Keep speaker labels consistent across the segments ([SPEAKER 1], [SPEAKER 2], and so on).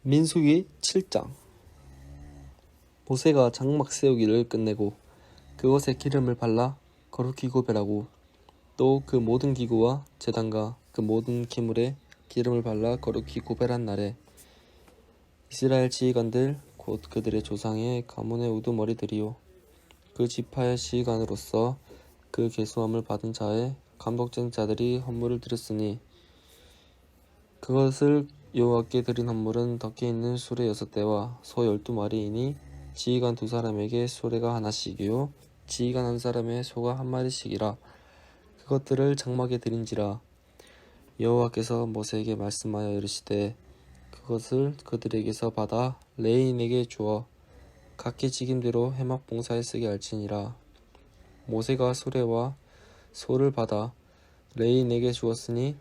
[SPEAKER 1] 민수기 7장. 모세가 장막 세우기를 끝내고 그것에 기름을 발라 거룩히 구별하고 또 그 모든 기구와 제단과 그 모든 기물에 기름을 발라 거룩히 구별한 날에 이스라엘 지휘관들 곧 그들의 조상의 가문의 우두머리들이요 그 지파의 지휘관으로서 그 계수함을 받은 자의 감독된 자들이 헌물을 드렸으니 그것을 여호와께 드린 헌물은 덕에 있는 수레 6대와 소 12마리이니 지휘관 2사람에게 수레가 하나씩이요 지휘관 1사람의 소가 1마리씩이라. 그것들을 장막에 드린지라. 여호와께서 모세에게 말씀하여 이르시되 그것을 그들에게서 받아 레인에게 주어 각기 직임대로 회막 봉사에 쓰게 할지니라. 모세가 수레와 소를 받아 레인에게 주었으니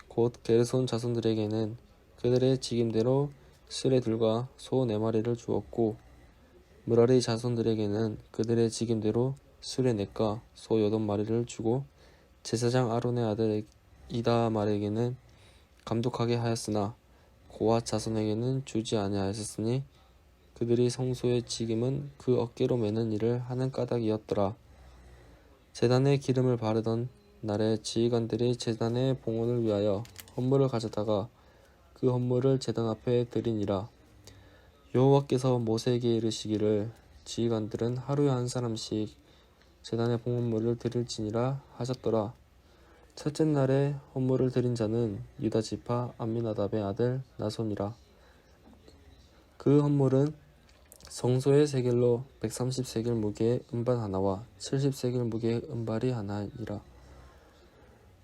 [SPEAKER 1] 곧 게르손 자손들에게는 그들의 직임대로 수레들과 소 4마리를 주었고 므라리 자손들에게는 그들의 직임대로 수레 4과 소 8마리를 주고 제사장 아론의 아들 이다말에게는 감독하게 하였으나 고앗 자손에게는 주지 아니하였으니 그들이 성소의 직임은 그 어깨로 매는 일을 하는 까닭이었더라. 제단에 기름을 바르던 날에 지휘관들이 제단의 봉헌을 위하여 헌물을 가져다가 그 헌물을 제단 앞에 드리니라. 여호와께서 모세에게 이르시기를 지휘관들은 하루에 1사람씩 제단의 봉헌물을 드릴지니라 하셨더라. 첫째 날에 헌물을 드린 자는 유다 지파 암미나답의 아들 나손이라. 그 헌물은 성소의 세겔로 130세겔 무게의 은반 하나와 70세겔 무게의 은발이 하나이라.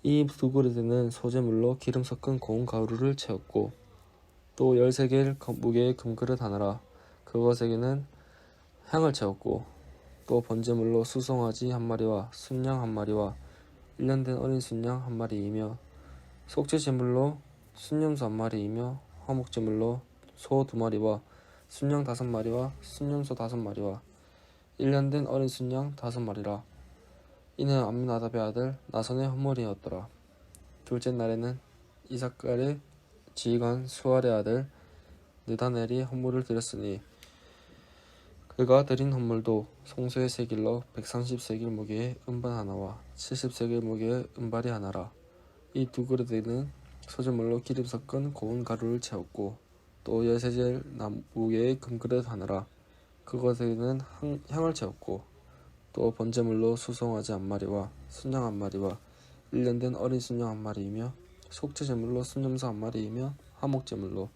[SPEAKER 1] 이 2그릇에는 소재물로 기름 섞은 고운 가루를 채웠고 또 13개의 무게의 금그릇 하나라. 그것에게는 향을 채웠고 또 번제물로 수송아지 1마리와 순양 1마리와 1년 된 어린 순양 1마리이며 속죄 제물로 순염소 1마리이며 화목제물로 소 2마리와 순양 5마리와 순염소 5마리와 1년 된 어린 순양 5마리라. 이는 암미나답의 아들 나손의 헌물이었더라. 둘째 날에는 이삭갈의 지휘관 수알의 아들 느다넬이 헌물을 드렸으니 그가 드린 헌물도 성소의 세겔로 130세겔 무게의 은반 하나와 70세겔 무게의 은발이 하나라. 이 2그릇에는 소재물로 기름 섞은 고운 가루를 채웠고 또 13세겔 무게의 금그릇 하나라. 그것에는 향을 채웠고 또 번제물로 수송아지 1마리와 순양 1마리와 1년 된 어린 순양 1마리이며 속죄제물로 순염소 1마리이며 화목제물로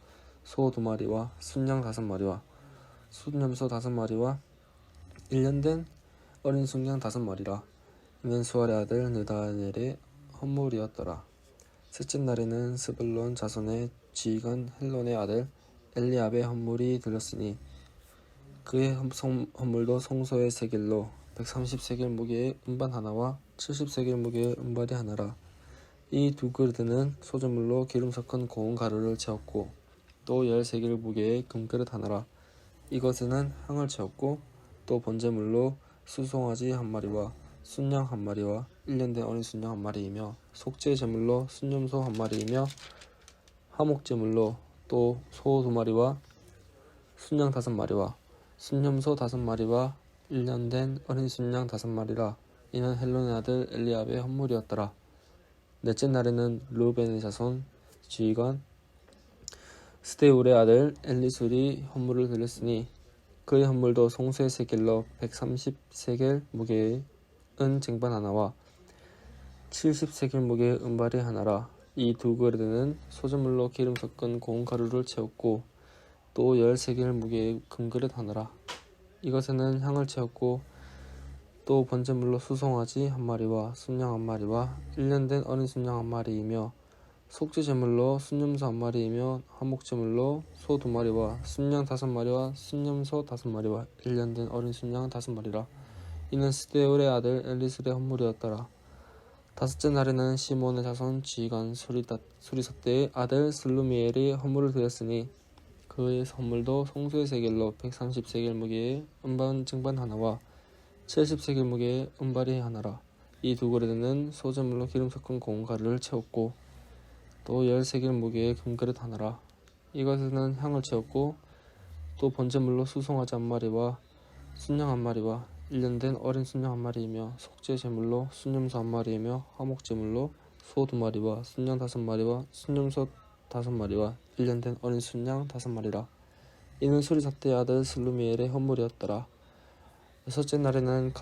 [SPEAKER 1] 소 2마리와 순양 5마리와 순염소 5마리와 1년 된 어린 순양 5마리라. 이는 수알의 아들 느다넬의 헌물이었더라. 셋째 날에는 스불론 자손의 지휘관 헬론의 아들 엘리압의 헌물이 들렸으니 그의 헌물도 성소의 세겔로 130세겔 무게의 은반 하나와 70세겔 무게의 은발이 하나라. 이 2그릇에는 소재물로 기름 섞은 고운 가루를 채웠고 또 13개의 무게의 금그릇 하나라. 이것에는 향을 채웠고 또 번제물로 수송아지 1마리와 순양 1마리와 1년 된 어린 순양 1마리이며 속죄 제물로 순염소 1마리이며 화목제물로 또 소 2마리와 순양 5마리와 순염소 5마리와 1년 된 어린 순양 5마리라. 이는 헬론의 아들 엘리압의 헌물이었더라. 넷째 날에는 르우벤의 자손 지휘관 스데울의 아들 엘리술이 헌물을 드렸으니 그의 헌물도 성소의 세겔로 130세겔 무게의 은 쟁반 하나와 70세겔 무게의 은발이 하나라. 이 2그릇에는 소재물로 기름 섞은 고운 가루를 채웠고 또 13개의 무게의 금그릇 하나라. 이것에는 향을 채웠고 또 번제물로 수송아지 1마리와 순양 1마리와 1년 된 어린 순양 1마리이며 속죄 제물로 순염소 1마리이며 화목제물로 소 2마리와 순양 5마리와 순염소 5마리와 1년 된 어린 순양 5마리라. 이는 스데울의 아들 엘리술의 헌물이었더라. 다섯째 날에는 시몬의 자손 지휘관 수리sad대의 아들 슬루미엘이 헌물을 드렸으니 그의 헌물도 성소의 세겔로 130세겔 무게의 은반 쟁반 하나와 70세겔 무게의 은발이 하나라. 이 2그릇에는 소재물로 기름 섞은 고운 가루를 채웠고 또 13개의 무게의 금그릇 하나라. 이것에는 향을 채웠고 또 번제물로 수송아지 한 마리와 순양 한 마리와 1년 된 어린 순양 한 마리이며 속죄 제물로 순염소 한 마리이며 화목 제물로 소 2마리와 순양 5마리와 순염소 5마리와 1년 된 어린 순양 5마리라. 이는 수리삭대의 아들 슬루미엘의 헌물이었더라. 여섯째 날에는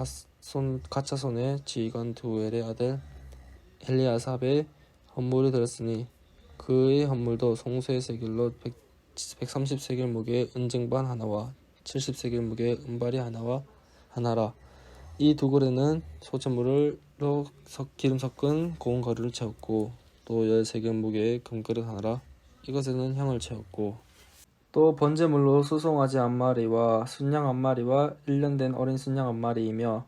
[SPEAKER 1] 가차손의 지휘관 두엘의 아들 엘리아삽의 헌물을 드렸으니 그의 헌물도 송수의 세겔로 130세겔 무게의 은쟁반 하나와 70세겔 무게의 은발이 하나라. 이 두 그릇은 소재물로 기름 섞은 고운 가루를 채웠고 또 13개의 무게의 금그릇 하나라. 이것에는 향을 채웠고 또 번제물로 수송아지 한 마리와 순양 한 마리와 1년 된 어린 순양 한 마리이며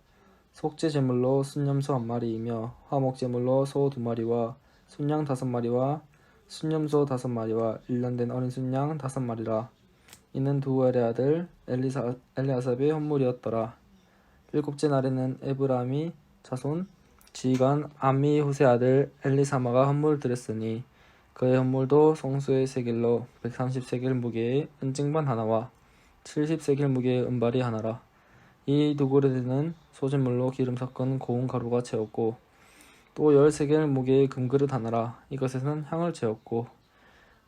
[SPEAKER 1] 속죄 제물로 순염소 한 마리이며 화목 제물로 소 2마리와 순양 5마리와 순염소 5마리와 1년 된 어린 순양 5마리라. 이는 두엘의 아들 엘리아삽의 헌물이었더라. 일곱째 날에는 에브라임의 자손 지휘관 암미후세 아들 엘리사마가 헌물을 드렸으니 그의 헌물도 송수의 세겔로 130세겔 무게의 은쟁반 하나와 70세겔 무게의 은발이 하나라. 이 두 그릇에는 소재물로 기름 섞은 고운 가루가 채웠고 또 13개의 무게의 금그릇 하나라. 이것에는 향을 채웠고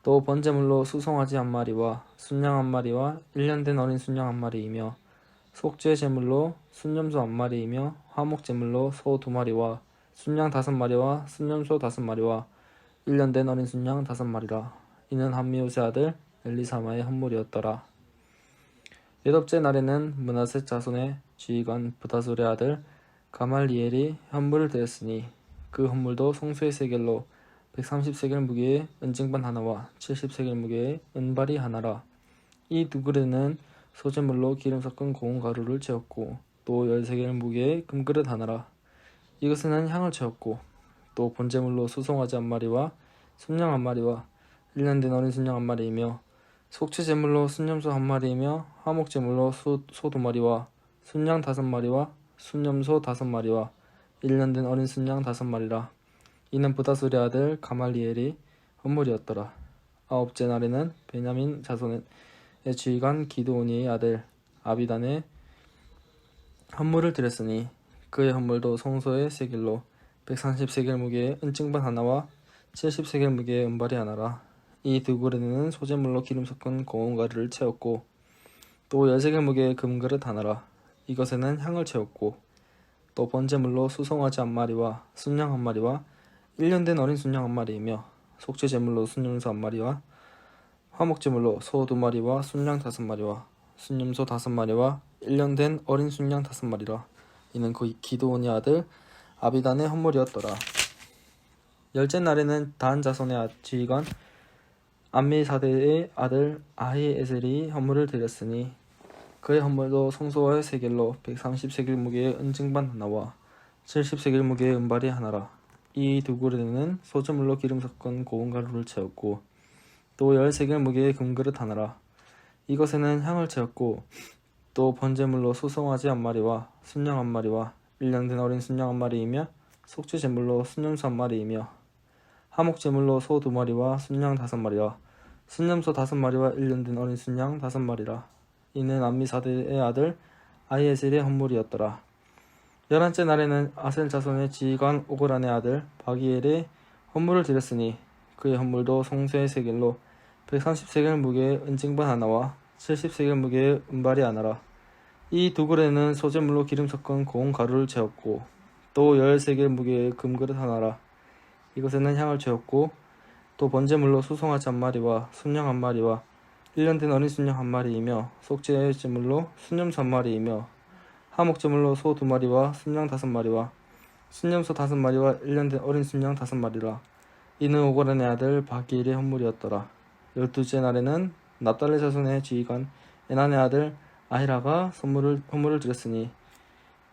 [SPEAKER 1] 또 번제물로 수송아지 한 마리와 순양 한 마리와 1년 된 어린 순양 한 마리이며 속죄 제물로 순염소 한 마리이며 화목 제물로 소 2마리와 순양 5마리와 순염소 5마리와 1년 된 어린 순양 5마리라. 이는 함미우세 아들 엘리사마의 헌물이었더라. 여덟째 날에는 므낫세 자손의 지휘관 브다술의 아들 가말리엘이 헌물을 드렸으니 그 헌물도 송수의 세겔로 130세겔 무게의 은쟁반 하나와 70세겔 무게의 은발이 하나라. 이 두 그릇은 소재물로 기름 섞은 고운 가루를 채웠고 또 13개의 무게의 금그릇 하나라. 이것에는 향을 채웠고 또 번제물로 수송아지 한 마리와 순양 한 마리와 1년 된 어린 순양 한 마리이며 속죄 제물로 순염소 한 마리이며 화목 제물로 소 2마리와 순양 5마리와 순염소 5마리와 1년 된 어린 순양 5마리라. 이는 부다술의 아들 가말리엘이 헌물이었더라. 아홉째 날에는 베냐민 자손의 지휘관 기드오니의 아들 아비단의 헌물을 드렸으니 그의 헌물도 송소의 세겔로 130세겔 무게의 은증반 하나와 70세겔 무게의 은발이 하나라. 이 두 그릇에는 소재물로 기름 섞은 고운 가루를 채웠고 또 13개의 무게의 금그릇 하나라. 이것에는 향을 채웠고 또 번제물로 수송아지 한 마리와 순양 한 마리와 1년 된 어린 순양 한 마리이며 속죄 제물로 순염소 한 마리와 화목 제물로 소 2마리와 순양 5마리와 순염소 5마리와 1년 된 어린 순양 5마리라. 이는 그 기드온의 아들 아비단의 헌물이었더라. 열째 날에는 단 자손의 지휘관 암미사대의 아들 아히에셀이 헌물을 드렸으니 그의 헌물도 송소의 세겔로 130세겔 무게의 은증반 하나와 70세겔 무게의 은발이 하나라. 이 두 그릇에는 소재물로 기름 섞은 고운 가루를 채웠고 또 13개의 무게의 금그릇 하나라. 이것에는 향을 채웠고 또 번제물로 수송아지 한 마리와 순양 한 마리와 1년 된 어린 순양 한 마리이며 속죄 제물로 순염소 한 마리이며 화목 제물로 소 2마리와 순양 5마리와 순염소 5마리와 1년 된 어린 순양 5마리라. 이는 암미사대의 아들 아히에셀의 헌물이었더라. 11째 날에는 아셀 자손의 지휘관 오그란의 아들 바기엘의 헌물을 드렸으니 그의 헌물도 송수의 세겔로 130세겔 무게의 은증반 하나와 70세겔 무게의 은발이 하나라. 이 두 그릇에는 소재물로 기름 섞은 고운 가루를 채웠고 또 13개의 무게의 금그릇 하나라. 이것에는 향을 채웠고 또 번제물로 수송아지 한 마리와 순양 한 마리와 1년 된 어린 순양 한 마리이며 속죄 제물로 순염소 한 마리이며 화목 제물로 소 2마리와 순양 5마리와 순염소 5마리와 1년 된 어린 순양 5마리라. 이는 오고란의 아들 바기엘의 헌물이었더라. 12째 날에는 납달리 자손의 지휘관 에난의 아들 아히라가 헌물을 드렸으니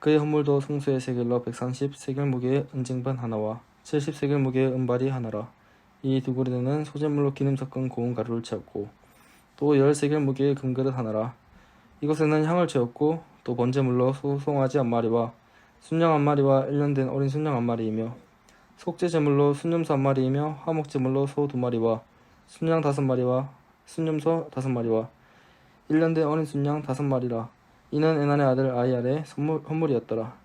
[SPEAKER 1] 그의 헌물도 송수의 세겔로 130세겔 무게의 은증반 하나와 70세겔 무게의 은발이 하나라. 이 두 그릇에는 소재물로 기름 섞은 고운 가루를 채웠고 또 13개의 무게의 금그릇 하나라. 이것에는 향을 채웠고 또 번제물로 수송아지 한 마리와 순양 한 마리와 1년 된 어린 순양 한 마리이며 속죄 제물로 순염소 한 마리이며 화목 제물로 소 2마리와 순양 5마리와
[SPEAKER 2] 순념소 5마리와 1년 된 어린 순양 5마리라. 이는 에난의 아들 아이알의 헌물이었더라.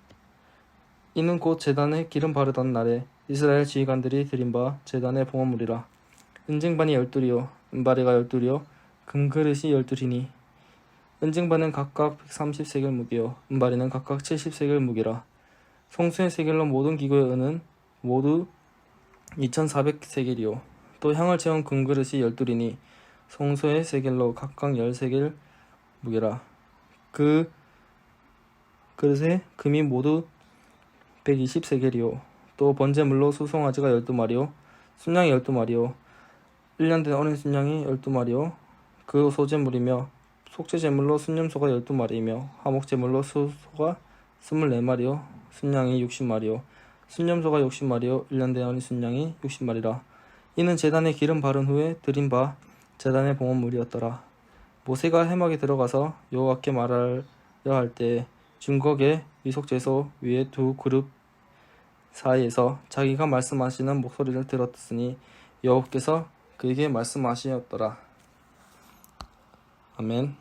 [SPEAKER 2] 이는 곧 제단에 기름 바르던 날에 이스라엘 지휘관들이 드린 바 제단의 봉헌물이라. 은쟁반이 12이요 은바리가 12이요 금그릇이 12이니 은쟁반은 각각 130세겔 무게요 은바리는 각각 70세겔 무게라. 성수의 세겔로 모든 기구의 은은 모두 2400세겔이요 또 향을 채운 금그릇이 12이니 성소의 세겔로 각각 10세겔 무게라. 그 그릇에 금이 모두 120세겔이요 또 번제물로 수송아지가 12마리요 순양이 12마리요 1년 된 어린 순양이 12마리요 그 소제물이며 속죄제물로 순념소가 12마리이며 화목제물로 수소가 24마리요 순양이 60마리요 순념소가 60마리요 1년 된 어린 순양이 60마리라. 이는 제단에 기름 바른 후에 드린 바 제단의 봉헌물이었더라. 모세가 회막에 들어가서 여호와께 말하려 할 때에 증거계 위속제소 위에 두 그룹 사이에서 자기가 말씀하시는 목소리를 들었으니 여호와께서 그에게 말씀하시었더라. 아멘.